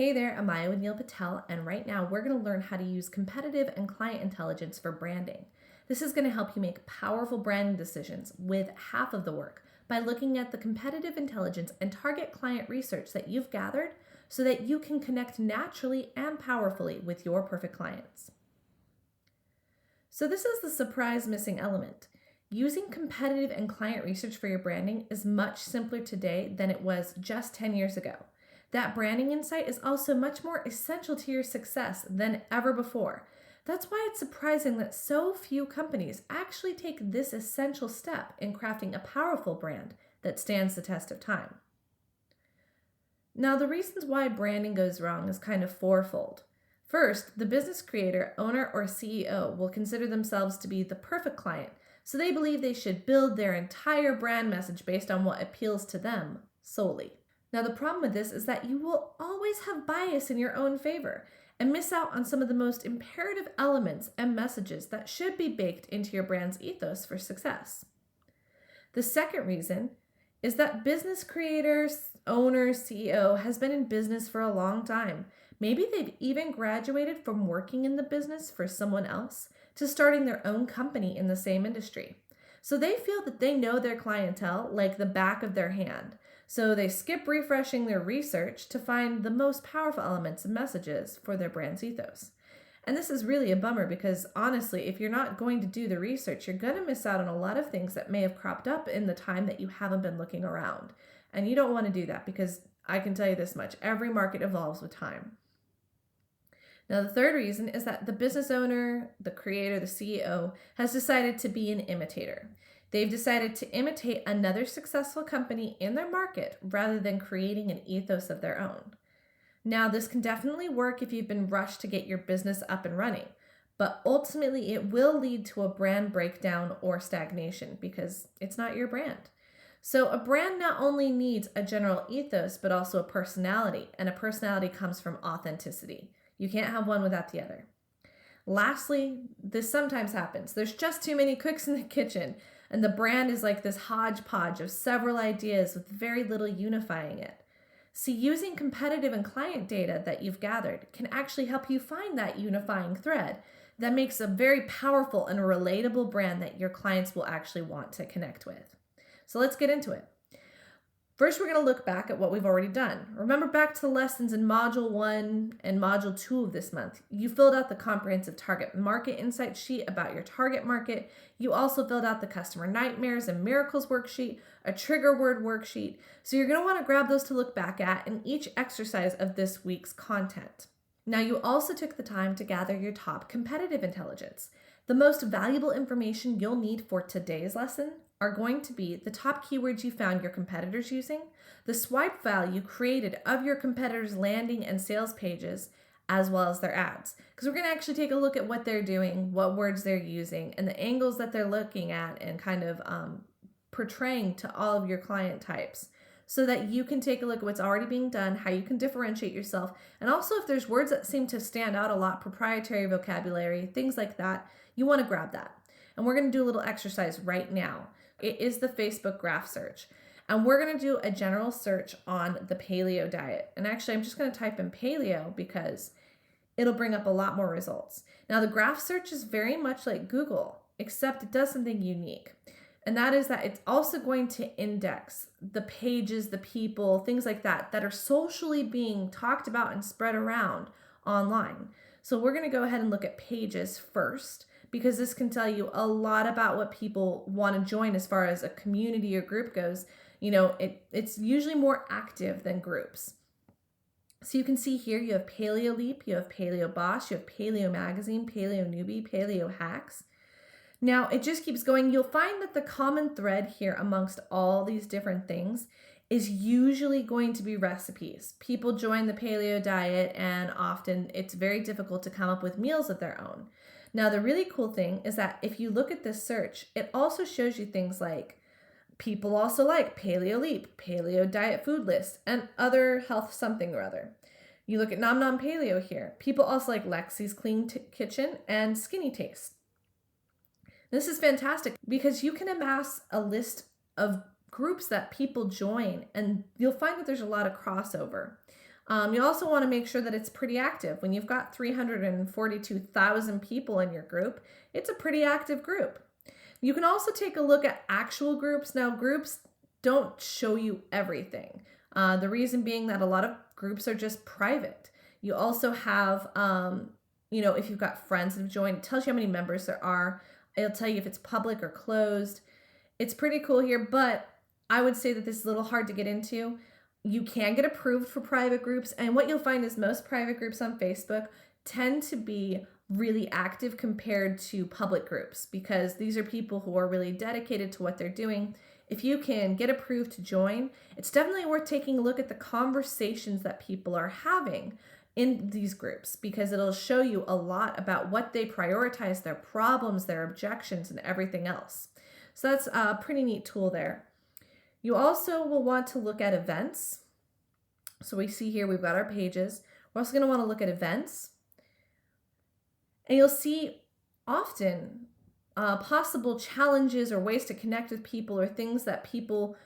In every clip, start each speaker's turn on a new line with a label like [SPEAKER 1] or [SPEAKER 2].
[SPEAKER 1] Hey there, Amaya with Neil Patel, and right now we're going to learn how to use competitive and client intelligence for branding. This is going to help you make powerful branding decisions with half of the work by looking at the competitive intelligence and target client research that you've gathered so that you can connect naturally and powerfully with your perfect clients. So this is the surprise missing element. Using competitive and client research for your branding is much simpler today than it was just 10 years ago. That branding insight is also much more essential to your success than ever before. That's why it's surprising that so few companies actually take this essential step in crafting a powerful brand that stands the test of time. Now, the reasons why branding goes wrong is kind of fourfold. First, the business creator, owner, or CEO will consider themselves to be the perfect client, so they believe they should build their entire brand message based on what appeals to them solely. Now, the problem with this is that you will always have bias in your own favor and miss out on some of the most imperative elements and messages that should be baked into your brand's ethos for success. The second reason is that business creators, owner, CEO has been in business for a long time. Maybe they've even graduated from working in the business for someone else to starting their own company in the same industry. So they feel that they know their clientele like the back of their hand. So they skip refreshing their research to find the most powerful elements and messages for their brand's ethos. And this is really a bummer because honestly, if you're not going to do the research, you're going to miss out on a lot of things that may have cropped up in the time that you haven't been looking around. And you don't want to do that because I can tell you this much, every market evolves with time. Now, the third reason is that the business owner, the creator, the CEO has decided to be an imitator. They've decided to imitate another successful company in their market rather than creating an ethos of their own. Now, this can definitely work if you've been rushed to get your business up and running, but ultimately it will lead to a brand breakdown or stagnation because it's not your brand. So a brand not only needs a general ethos, but also a personality, and a personality comes from authenticity. You can't have one without the other. Lastly, this sometimes happens. There's just too many cooks in the kitchen, and the brand is like this hodgepodge of several ideas with very little unifying it. See, using competitive and client data that you've gathered can actually help you find that unifying thread that makes a very powerful and relatable brand that your clients will actually want to connect with. So let's get into it. First, we're going to look back at what we've already done. Remember back to the lessons in Module 1 and Module 2 of this month. You filled out the comprehensive target market insight sheet about your target market. You also filled out the customer nightmares and miracles worksheet, a trigger word worksheet. So you're going to want to grab those to look back at in each exercise of this week's content. Now, you also took the time to gather your top competitive intelligence. The most valuable information you'll need for today's lesson are going to be the top keywords you found your competitors using, the swipe file you created of your competitors' landing and sales pages, as well as their ads. Because we're going to actually take a look at what they're doing, what words they're using, and the angles that they're looking at and kind of portraying to all of your client types so that you can take a look at what's already being done, how you can differentiate yourself, and also if there's words that seem to stand out a lot, proprietary vocabulary, things like that, you want to grab that. And we're going to do a little exercise right now. It is the Facebook graph search. And we're going to do a general search on the paleo diet. And actually, I'm just going to type in paleo because it'll bring up a lot more results. Now, the graph search is very much like Google, except it does something unique. And that is that it's also going to index the pages, the people, things like that are socially being talked about and spread around online. So we're going to go ahead and look at pages first, because this can tell you a lot about what people want to join as far as a community or group goes. You know, it's usually more active than groups. So you can see here you have Paleo Leap, you have Paleo Boss, you have Paleo Magazine, Paleo Newbie, Paleo Hacks. Now it just keeps going. You'll find that the common thread here amongst all these different things is usually going to be recipes. People join the paleo diet and often it's very difficult to come up with meals of their own. Now, the really cool thing is that if you look at this search, it also shows you things like people also like Paleo Leap, Paleo Diet Food List, and other health something or other. You look at Nom Nom Paleo here. People also like Lexi's Clean Kitchen and Skinny Taste. This is fantastic because you can amass a list of groups that people join and you'll find that there's a lot of crossover. You also want to make sure that it's pretty active. When you've got 342,000 people in your group, it's a pretty active group. You can also take a look at actual groups. Now, groups don't show you everything. The reason being that a lot of groups are just private. You also have, if you've got friends that have joined, it tells you how many members there are. It'll tell you if it's public or closed. It's pretty cool here, but I would say that this is a little hard to get into. You can get approved for private groups, and what you'll find is most private groups on Facebook tend to be really active compared to public groups because these are people who are really dedicated to what they're doing. If you can get approved to join, it's definitely worth taking a look at the conversations that people are having in these groups because it'll show you a lot about what they prioritize, their problems, their objections, and everything else. So that's a pretty neat tool there. You also will want to look at events. So we see here we've got our pages. We're also going to want to look at events. And you'll see often possible challenges or ways to connect with people or things that people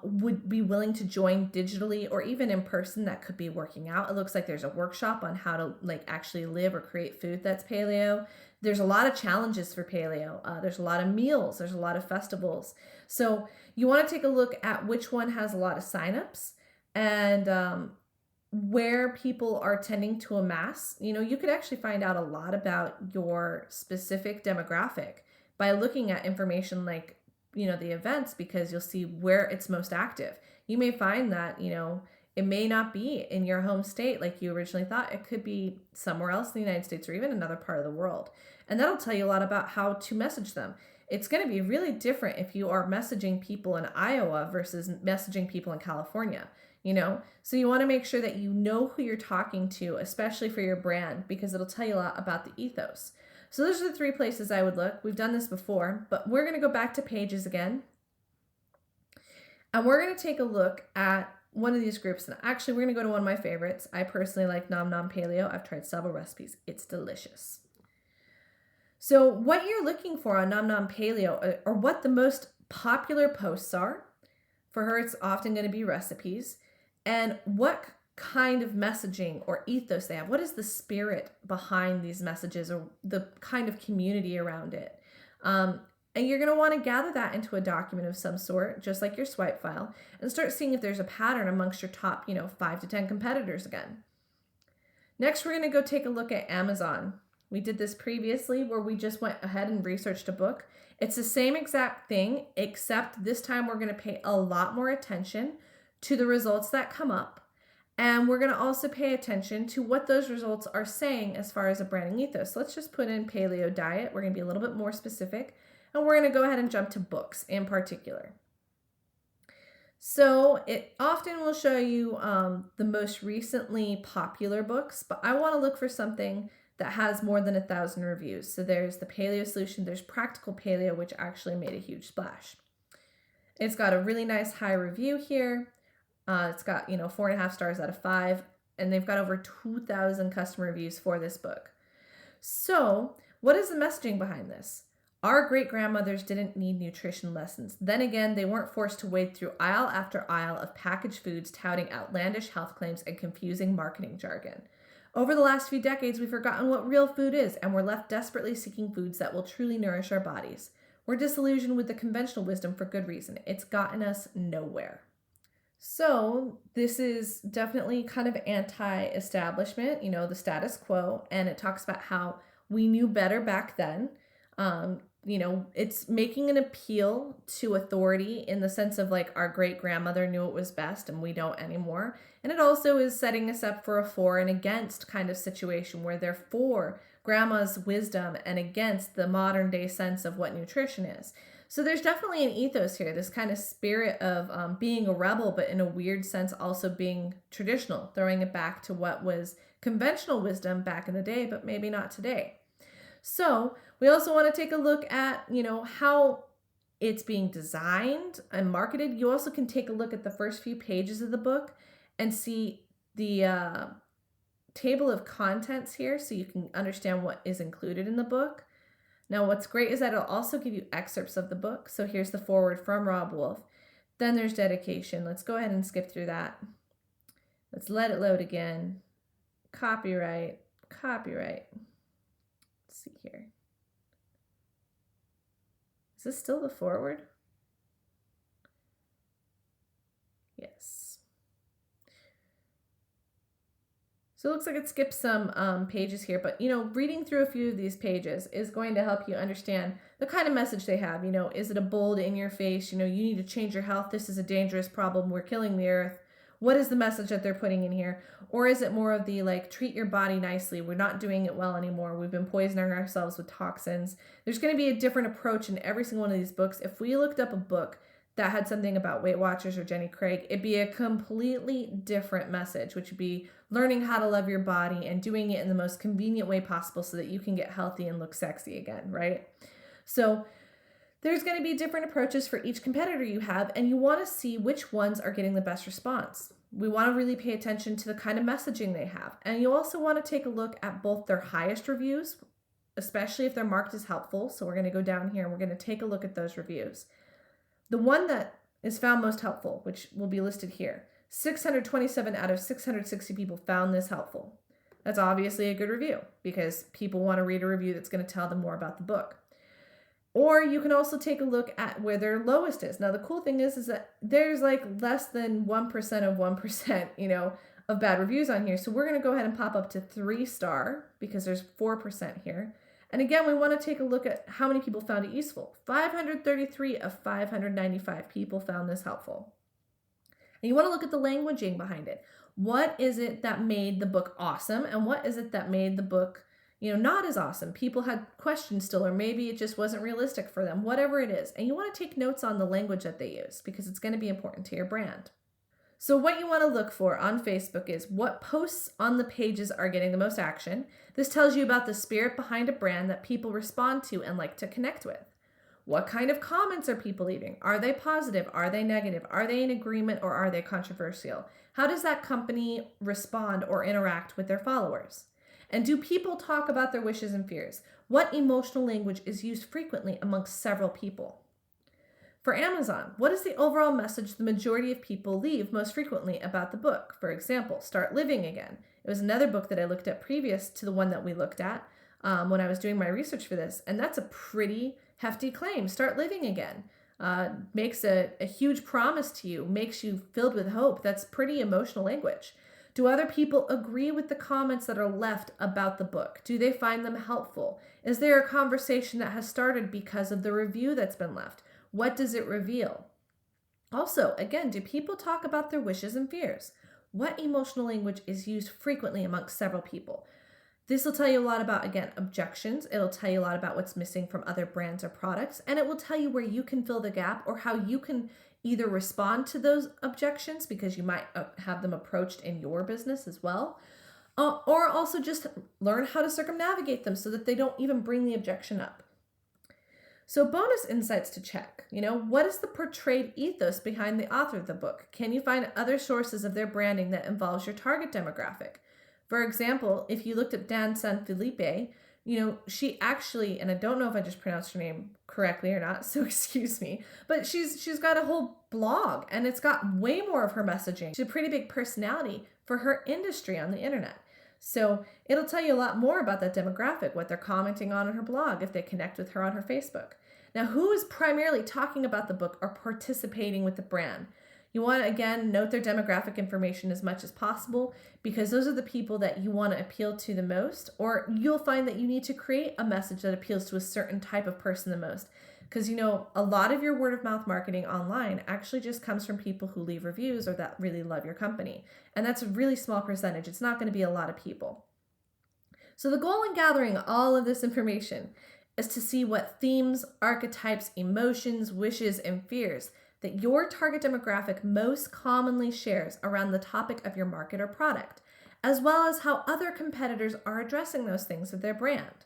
[SPEAKER 1] would be willing to join digitally or even in person that could be working out. It looks like there's a workshop on how to actually live or create food that's paleo. There's a lot of challenges for paleo. There's a lot of meals. There's a lot of festivals. So you want to take a look at which one has a lot of signups and where people are tending to amass. You could actually find out a lot about your specific demographic by looking at information like, the events, because you'll see where it's most active. You may find that, it may not be in your home state like you originally thought. It could be somewhere else in the United States or even another part of the world. And that'll tell you a lot about how to message them. It's going to be really different if you are messaging people in Iowa versus messaging people in California, So you want to make sure that you know who you're talking to, especially for your brand, because it'll tell you a lot about the ethos. So those are the 3 places I would look. We've done this before, but we're going to go back to pages again. And we're going to take a look at one of these groups. And actually, we're going to go to one of my favorites. I personally like Nom Nom Paleo. I've tried several recipes. It's delicious. So what you're looking for on Nom Nom Paleo or what the most popular posts are. For her, it's often going to be recipes. And what kind of messaging or ethos they have. What is the spirit behind these messages or the kind of community around it? And you're going to want to gather that into a document of some sort, just like your swipe file, and start seeing if there's a pattern amongst your top, 5 to 10 competitors again. Next, we're going to go take a look at Amazon. We did this previously where we just went ahead and researched a book. It's the same exact thing, except this time we're going to pay a lot more attention to the results that come up. And we're going to also pay attention to what those results are saying as far as a branding ethos. So let's just put in paleo diet. We're going to be a little bit more specific. And we're going to go ahead and jump to books in particular. So it often will show you the most recently popular books, but I want to look for something that has more than 1,000 reviews. So there's the Paleo Solution, there's Practical Paleo, which actually made a huge splash. It's got a really nice high review here. It's got, 4.5 stars out of 5, and they've got over 2,000 customer reviews for this book. So what is the messaging behind this? Our great-grandmothers didn't need nutrition lessons. Then again, they weren't forced to wade through aisle after aisle of packaged foods touting outlandish health claims and confusing marketing jargon. Over the last few decades, we've forgotten what real food is, and we're left desperately seeking foods that will truly nourish our bodies. We're disillusioned with the conventional wisdom for good reason. It's gotten us nowhere. So this is definitely kind of anti-establishment, the status quo, and it talks about how we knew better back then. It's making an appeal to authority in the sense of our great-grandmother knew it was best and we don't anymore. And it also is setting us up for a for and against kind of situation where they're for grandma's wisdom and against the modern day sense of what nutrition is. So there's definitely an ethos here, this kind of spirit of being a rebel, but in a weird sense also being traditional, throwing it back to what was conventional wisdom back in the day, but maybe not today. So we also want to take a look at, how it's being designed and marketed. You also can take a look at the first few pages of the book and see the table of contents here so you can understand what is included in the book. Now, what's great is that it'll also give you excerpts of the book. So here's the foreword from Rob Wolf. Then there's dedication. Let's go ahead and skip through that. Let's let it load again. Copyright, copyright. Let's see here. Is this still the forward? Yes. So it looks like it skipped some pages here, but reading through a few of these pages is going to help you understand the kind of message they have. Is it a bold in your face, you need to change your health, this is a dangerous problem, we're killing the earth? What is the message that they're putting in here? Or is it more of the treat your body nicely, we're not doing it well anymore, we've been poisoning ourselves with toxins? There's going to be a different approach in every single one of these books. If we looked up a book that had something about Weight Watchers or Jenny Craig, it'd be a completely different message, which would be learning how to love your body and doing it in the most convenient way possible so that you can get healthy and look sexy again, right? So there's going to be different approaches for each competitor you have, and you want to see which ones are getting the best response. We want to really pay attention to the kind of messaging they have. And you also want to take a look at both their highest reviews, especially if they're marked as helpful. So we're going to go down here and we're going to take a look at those reviews. The one that is found most helpful, which will be listed here, 627 out of 660 people found this helpful. That's obviously a good review because people want to read a review that's going to tell them more about the book. Or you can also take a look at where their lowest is. Now, the cool thing is that there's less than 1% of 1%, of bad reviews on here. So we're going to go ahead and pop up to 3-star because there's 4% here. And again, we want to take a look at how many people found it useful. 533 of 595 people found this helpful. And you want to look at the languaging behind it. What is it that made the book awesome? And what is it that made the book, not as awesome? People had questions still, or maybe it just wasn't realistic for them, whatever it is. And you want to take notes on the language that they use because it's going to be important to your brand. So what you want to look for on Facebook is what posts on the pages are getting the most action. This tells you about the spirit behind a brand that people respond to and like to connect with. What kind of comments are people leaving? Are they positive? Are they negative? Are they in agreement or are they controversial? How does that company respond or interact with their followers? And do people talk about their wishes and fears? What emotional language is used frequently amongst several people? For Amazon, what is the overall message the majority of people leave most frequently about the book? For example, Start Living Again. It was another book that I looked at previous to the one that we looked at when I was doing my research for this. And that's a pretty hefty claim. Start living again. Makes a huge promise to you, makes you filled with hope. That's pretty emotional language. Do other people agree with the comments that are left about the book? Do they find them helpful? Is there a conversation that has started because of the review that's been left? What does it reveal? Also, again, do people talk about their wishes and fears? What emotional language is used frequently amongst several people? This will tell you a lot about, again, objections. It'll tell you a lot about what's missing from other brands or products, and it will tell you where you can fill the gap or how you can either respond to those objections because you might have them approached in your business as well, or also just learn how to circumnavigate them so that they don't even bring the objection up. So bonus insights to check. What is the portrayed ethos behind the author of the book? Can you find other sources of their branding that involves your target demographic? For example, if you looked at Dan Sanfilippo, she actually, and I don't know if I just pronounced her name correctly or not, so excuse me, but she's got a whole blog and it's got way more of her messaging. She's a pretty big personality for her industry on the internet. So it'll tell you a lot more about that demographic, what they're commenting on her blog, if they connect with her on her Facebook. Now, who is primarily talking about the book or participating with the brand? You want to, again, note their demographic information as much as possible because those are the people that you want to appeal to the most, or you'll find that you need to create a message that appeals to a certain type of person the most. Because, a lot of your word of mouth marketing online actually just comes from people who leave reviews or that really love your company. And that's a really small percentage. It's not going to be a lot of people. So the goal in gathering all of this information is to see what themes, archetypes, emotions, wishes, and fears that your target demographic most commonly shares around the topic of your market or product, as well as how other competitors are addressing those things with their brand.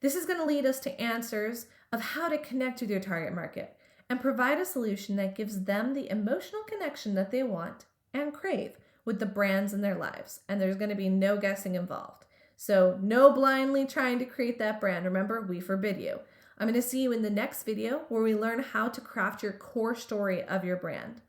[SPEAKER 1] This is going to lead us to answers of how to connect with your target market and provide a solution that gives them the emotional connection that they want and crave with the brands in their lives. And there's going to be no guessing involved. So no blindly trying to create that brand. Remember, we forbid you. I'm going to see you in the next video where we learn how to craft your core story of your brand.